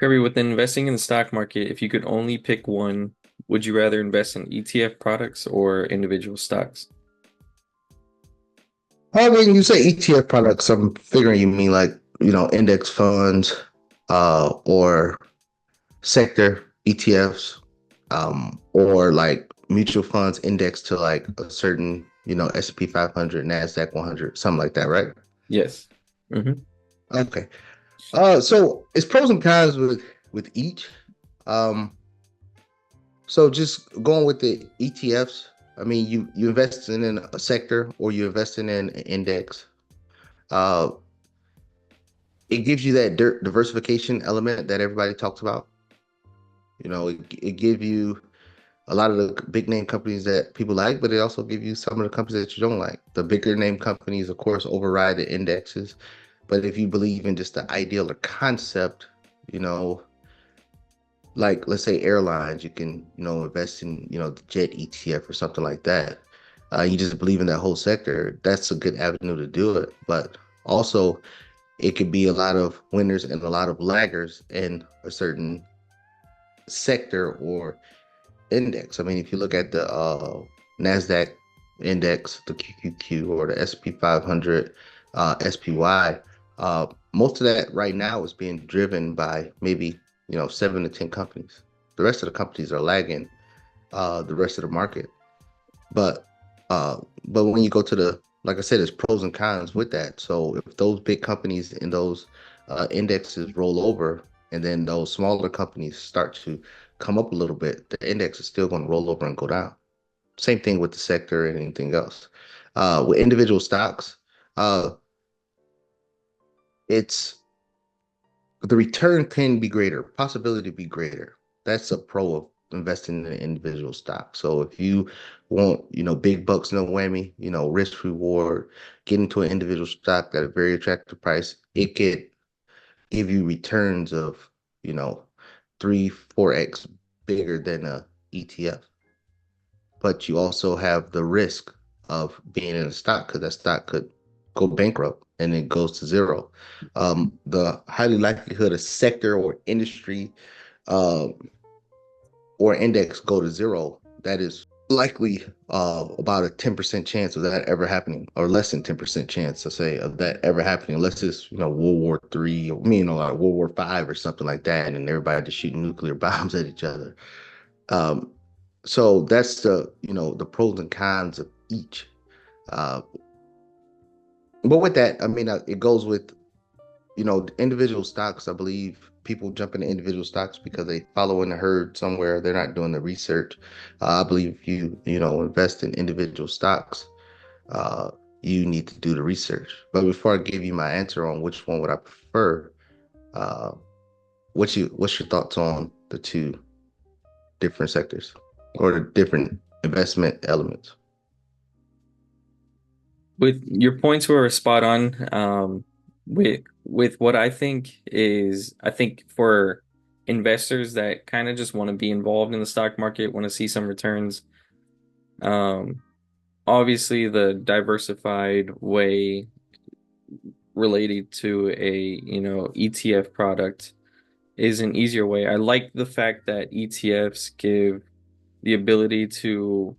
Kirby, with investing in the stock market, if you could only pick one, would you rather invest in ETF products or individual stocks? When you say ETF products, I'm figuring you mean like, index funds, or sector ETFs, or like mutual funds indexed to like a certain, S&P 500, NASDAQ 100, something like that, right? Yes. hmm Okay. So it's pros and cons with each. Um, so just going with the ETFs, I mean, you investing in a sector or you investing in an index. Uh, it gives you that diversification element that everybody talks about. It gives you a lot of the big name companies that people like, but it also gives you some of the companies that you don't like. The bigger name companies, of course, override the indexes. But if you believe in just the ideal or concept, you know, like let's say airlines, you can, invest in, the jet ETF or something like that. You just believe in that whole sector. That's a good avenue to do it. But also, it could be a lot of winners and a lot of laggers in a certain sector or index. I mean, if you look at the Nasdaq index, the QQQ or the SP 500, SPY, most of that right now is being driven by maybe 7 to 10 companies. The rest of the companies are lagging the rest of the market. But but when you go to the, like I said, there's pros and cons with that. So if those big companies in those indexes roll over, and then those smaller companies start to come up a little bit, the index is still going to roll over and go down. Same thing with the sector and anything else. With individual stocks, uh, it's the return can be greater, possibility to be greater. That's a pro of investing in an individual stock. So if you want, big bucks, no whammy, risk reward, get into an individual stock at a very attractive price, it could give you returns of, you know, 3, 4x bigger than a ETF. But you also have the risk of being in a stock because that stock could go bankrupt and it goes to zero. The highly likelihood a sector or industry um, or index go to zero, that is likely about a 10% chance of that ever happening, or less than 10% chance, to say, of that ever happening, unless it's, World War III, or like World War V or something like that, and everybody just shooting nuclear bombs at each other. Um, so that's the pros and cons of each. Uh, but with that, I mean, it goes with, individual stocks. I believe people jump into individual stocks because they follow in the herd somewhere. They're not doing the research. I believe if you invest in individual stocks, uh, you need to do the research. But before I give you my answer on which one would I prefer, uh, what's your thoughts on the two different sectors or the different investment elements? With your points were spot on. With what I think is, I think for investors that kind of just want to be involved in the stock market, want to see some returns, um, obviously the diversified way related to a, ETF product is an easier way. I like the fact that ETFs give the ability to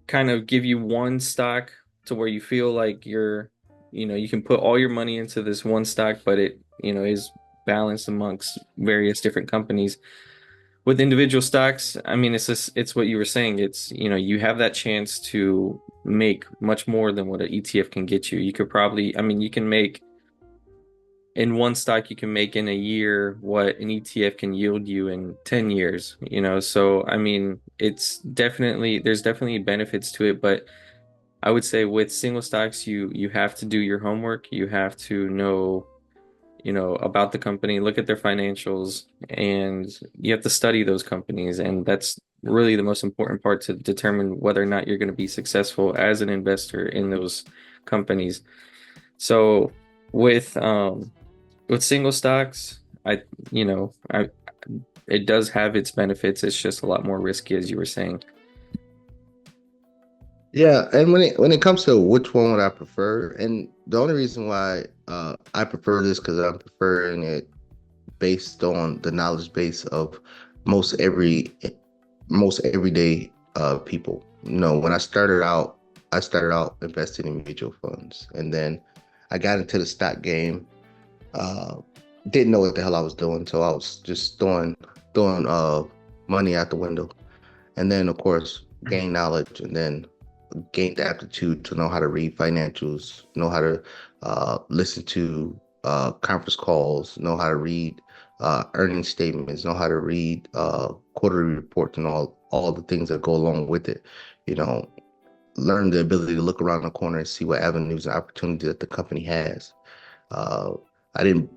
kind of give you one stock to where you feel like you can put all your money into this one stock, but it, is balanced amongst various different companies. With individual stocks, I mean, it's what you were saying. It's, you have that chance to make much more than what an ETF can get you. You could probably, I mean, you can make in one stock, you can make in a year what an ETF can yield you in 10 years, So, I mean, there's definitely benefits to it, but I would say with single stocks, you have to do your homework. You have to know, about the company, look at their financials, and you have to study those companies. And that's really the most important part to determine whether or not you're going to be successful as an investor in those companies. So with um with single stocks, I it does have its benefits. It's just a lot more risky, as you were saying. Yeah, and when it comes to which one would I prefer, and the only reason why I prefer this because I'm preferring it based on the knowledge base of most every most everyday people. You know, when I started out investing in mutual funds, and then I got into the stock game. Uh, didn't know what the hell I was doing, so I was just throwing money out the window, and then of course gain knowledge, and then gained the aptitude to know how to read financials, know how to listen to conference calls, know how to read earnings statements, know how to read quarterly reports, and all the things that go along with it. You know, learn the ability to look around the corner and see what avenues and opportunities that the company has. Uh, I didn't,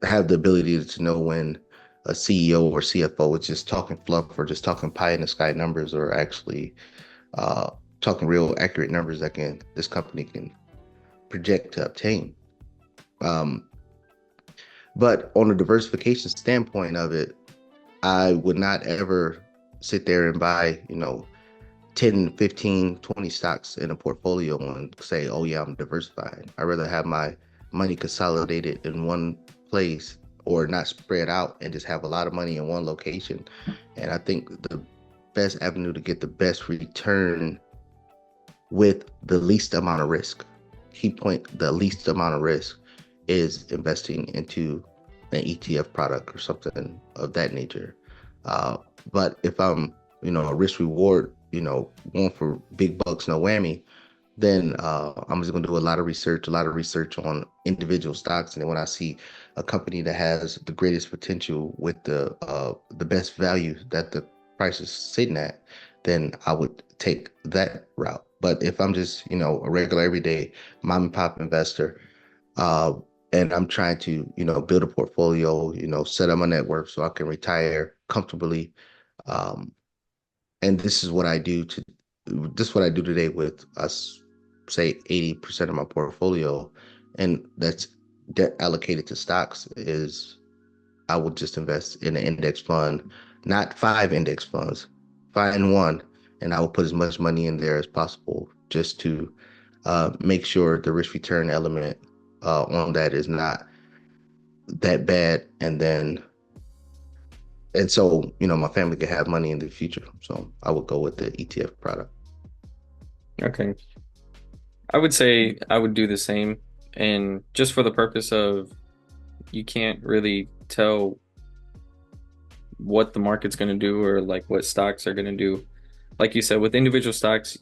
have the ability to know when a CEO or CFO is just talking fluff or just talking pie in the sky numbers, or actually uh, talking real accurate numbers that can this company can project to obtain. Um, but on a diversification standpoint of it, I would not ever sit there and buy, 10, 15, 20 stocks in a portfolio and say, oh yeah, I'm diversifying. I rather have my money consolidated in one place, or not spread out and just have a lot of money in one location. And I think the best avenue to get the best return with the least amount of risk. Key point, the least amount of risk is investing into an ETF product or something of that nature. Uh, but if I'm, a risk reward, going for big bucks, no whammy, then I'm just going to do a lot of research on individual stocks. And then when I see a company that has the greatest potential with the best value that the price is sitting at, then I would take that route. But if I'm just, a regular everyday mom and pop investor, uh, and I'm trying to, build a portfolio, set up my net worth so I can retire comfortably, um, and this is what I do today with us, say 80% of my portfolio, and that's debt allocated to stocks, is I would just invest in an index fund, not five index funds, find one, and I will put as much money in there as possible just to make sure the risk return element on that is not that bad, and so my family could have money in the future. So I would go with the ETF product. Okay. I would say I would do the same. And just for the purpose of you can't really tell what the market's going to do or like what stocks are going to do. Like you said, with individual stocks,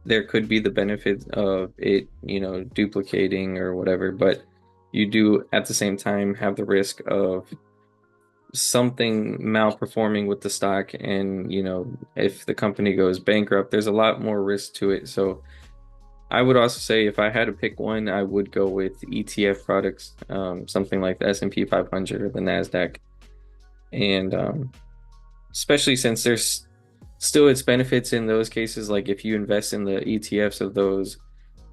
there could be the benefit of it, duplicating or whatever, but you do at the same time have the risk of something malperforming with the stock. And, if the company goes bankrupt, there's a lot more risk to it. So I would also say if I had to pick one, I would go with ETF products, something like the S&P 500 or the NASDAQ. And especially since there's still its benefits in those cases, like if you invest in the ETFs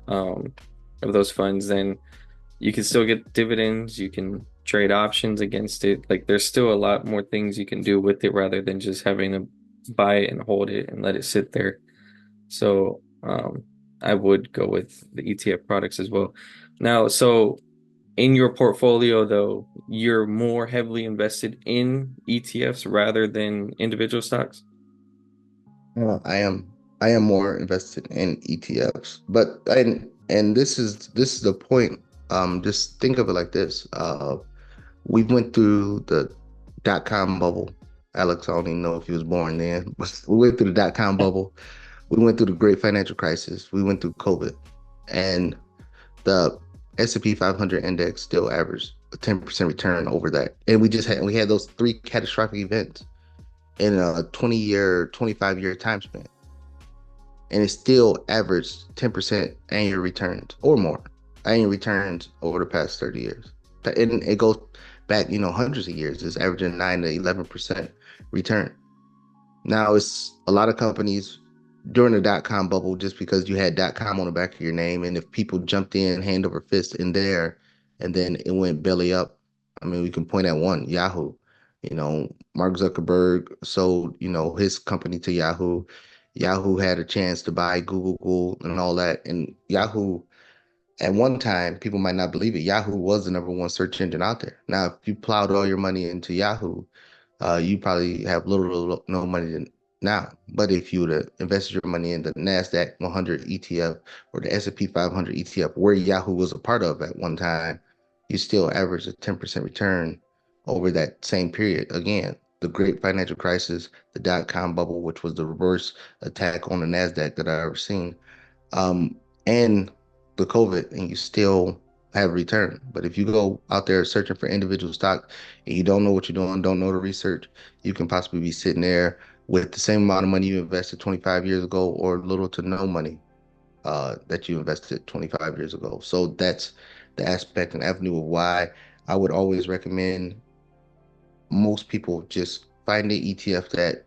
um, of those funds, then you can still get dividends. You can trade options against it. Like there's still a lot more things you can do with it rather than just having to buy it and hold it and let it sit there. So I would go with the ETF products as well. Now, so in your portfolio, though, you're more heavily invested in ETFs rather than individual stocks. I am more invested in ETFs, but and this is the point. Just think of it like this. We went through the dot-com bubble. Alex, I don't even know if he was born then, but we went through the dot-com bubble. We went through the great financial crisis. We went through COVID, and the S&P 500 index still averaged a 10% return over that. And we had those three catastrophic events in a 20-year, 25-year time span, and it still averaged 10% annual returns or more, annual returns over the past 30 years. And it goes back, hundreds of years. It's averaging 9 to 11% return. Now it's a lot of companies during the dot-com bubble, just because you had .com on the back of your name, and if people jumped in hand over fist in there, and then it went belly up. I mean, we can point at one, Yahoo. Mark Zuckerberg sold, his company to Yahoo. Yahoo had a chance to buy Google and all that, and Yahoo At one time, people might not believe it. Yahoo was the number one search engine out there. Now, if you plowed all your money into Yahoo, you probably have little to no money now. But if you would have invested your money in the Nasdaq 100 ETF or the S&P 500 ETF, where Yahoo was a part of at one time, you still average a 10% return over that same period. Again, the great financial crisis, the dot-com bubble, which was the reverse attack on the Nasdaq that I ever seen, um, and the COVID, and you still have a return. But if you go out there searching for individual stock and you don't know what you're doing, don't know the research, you can possibly be sitting there with the same amount of money you invested 25 years ago or little to no money that you invested 25 years ago. So that's the aspect and avenue of why I would always recommend most people just find the ETF that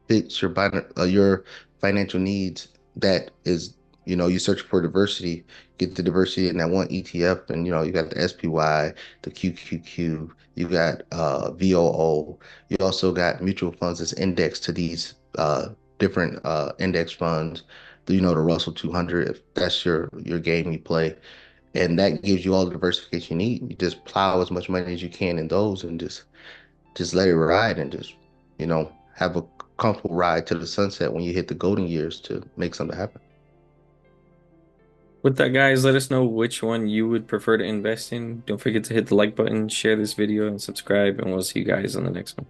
fits your financial needs. That is, you search for diversity, get the diversity in that one ETF, and you got the SPY, the QQQ, you got VOO, you also got mutual funds that's indexed to these different index funds. The Russell 200, if that's your game you play, and that gives you all the diversification you need. You just plow as much money as you can in those, and just let it ride and just, have a comfortable ride to the sunset when you hit the golden years to make something happen. With that, guys, let us know which one you would prefer to invest in. Don't forget to hit the like button, share this video, and subscribe, and we'll see you guys on the next one.